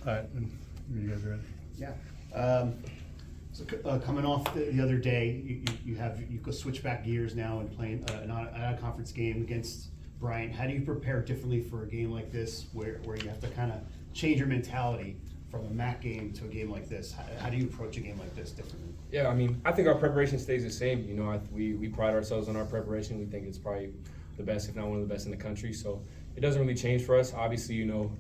All right, you guys ready? Yeah. Coming off the other day, you go switch back gears now and playing a conference game against Bryant. How do you prepare differently for a game like this, where you have to kind of change your mentality from a MAC game to a game like this? How do you approach a game like this differently? Yeah, I mean, I think our preparation stays the same. You know, we pride ourselves on our preparation. We think it's probably the best, if not one of the best in the country. So it doesn't really change for us. Obviously, you know,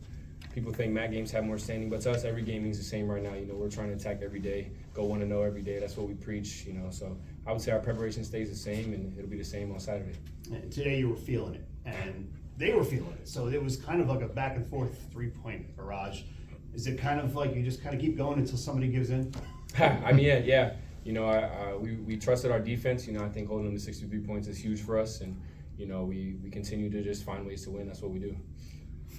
people think MAC games have more standing, but to us, every game means the same right now. You know, we're trying to attack every day, go 1-0 every day. That's what we preach, you know. So I would say our preparation stays the same, and it'll be the same on Saturday. And today you were feeling it, and they were feeling it. So it was kind of like a back and forth 3-point barrage. Is it kind of like you just kind of keep going until somebody gives in? I mean, yeah. You know, we trusted our defense. You know, I think holding them to 63 points is huge for us, and you know, we continue to just find ways to win. That's what we do.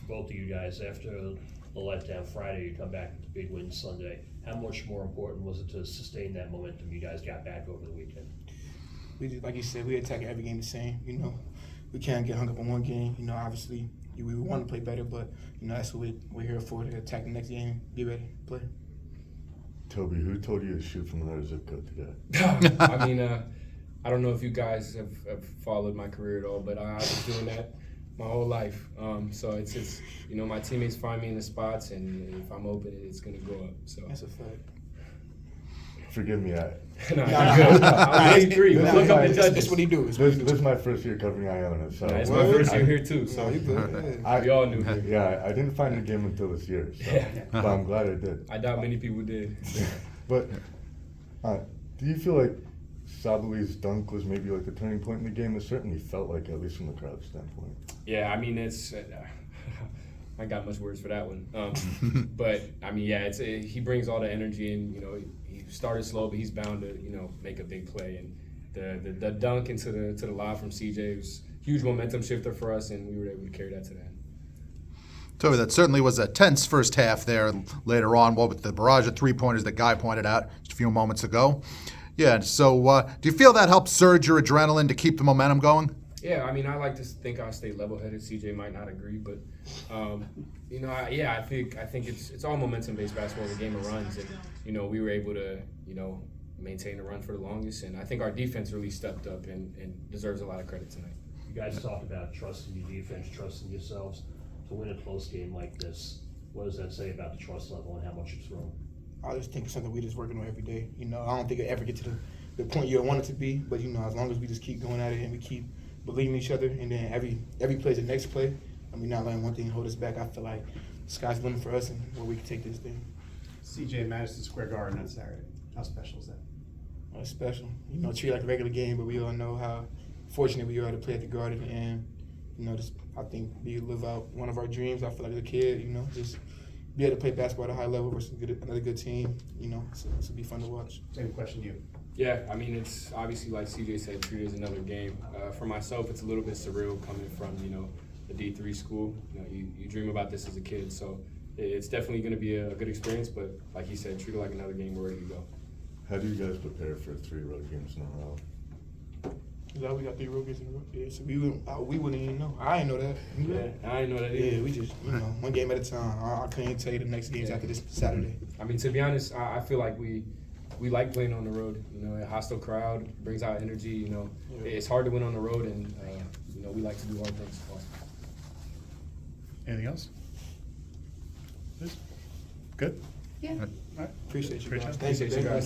Both of you guys, after the letdown Friday, you come back with the big win Sunday. How much more important was it to sustain that momentum you guys got back over the weekend? We just, like you said, we attack every game the same. You know, we can't get hung up on one game. You know, obviously we want to play better, but you know that's what we're here for, to attack the next game, be ready, play. Toby, who told you to shoot from another zip code today? I mean, I don't know if you guys have followed my career at all, but I was doing that my whole life. So it's you know, my teammates find me in the spots, and if I'm open, it's gonna go up. So That's a fact. Forgive me, no, you're good. I was 83. Look up the judges. That's what he do. This is my first year covering Iona, so It's my first year here too. So you good. we all knew here. Yeah, I didn't find the game until this year, so but I'm glad I did. I doubt many people did. But do you feel like Sabali's dunk was maybe like the turning point in the game? It certainly felt like, at least from the crowd standpoint. Yeah, I mean, it's I got much words for that one. But I mean, yeah, he brings all the energy, and you know, he started slow, but he's bound to, you know, make a big play. And the dunk into the lob from CJ was a huge momentum shifter for us, and we were able to carry that to the end. Toby, that certainly was a tense first half there later on, with the barrage of three-pointers that Guy pointed out just a few moments ago. Yeah, so do you feel that helped surge your adrenaline to keep the momentum going? Yeah, I mean, I like to think I stay level-headed. CJ might not agree, but you know, I think it's all momentum-based basketball, the game of runs, and you know, we were able to, you know, maintain the run for the longest, and I think our defense really stepped up and deserves a lot of credit tonight. You guys talked about trusting your defense, trusting yourselves. To win a close game like this, what does that say about the trust level and how much it's grown? I just think it's something we just working on every day. You know, I don't think it ever get to the point you want it to be, but you know, as long as we just keep going at it and we keep believing in each other, and then every play is the next play, and we're not letting one thing hold us back, I feel like the sky's the limit for us and where we can take this thing. CJ, Madison Square Garden on Saturday. How special is that? It's special. You know, treat it like a regular game, but we all know how fortunate we are to play at the Garden, and you know, just I think we live out one of our dreams. I feel like as a kid, you know, just be able to play basketball at a high level versus another good team. You know, so it'll be fun to watch. Same question to you. Yeah, I mean, it's obviously, like CJ said, treated as another game. For myself, it's a little bit surreal coming from, you know, the D3 school. You know, you dream about this as a kid, so it's definitely going to be a good experience. But like he said, treat it like another game. We're ready to go. How do you guys prepare for 3 road games in a row? We got 3 road games in a row. Yeah, so we wouldn't even know. I didn't know that. Yeah, I didn't know that either. Yeah, we just, you know, one game at a time. I couldn't even tell you the next games after this Saturday. I mean, to be honest, I feel like we like playing on the road. You know, a hostile crowd brings out energy. You know, it's hard to win on the road, and you know, we like to do hard things. Anything else? Good? Appreciate you Great guys. job. Thank you. Appreciate you guys.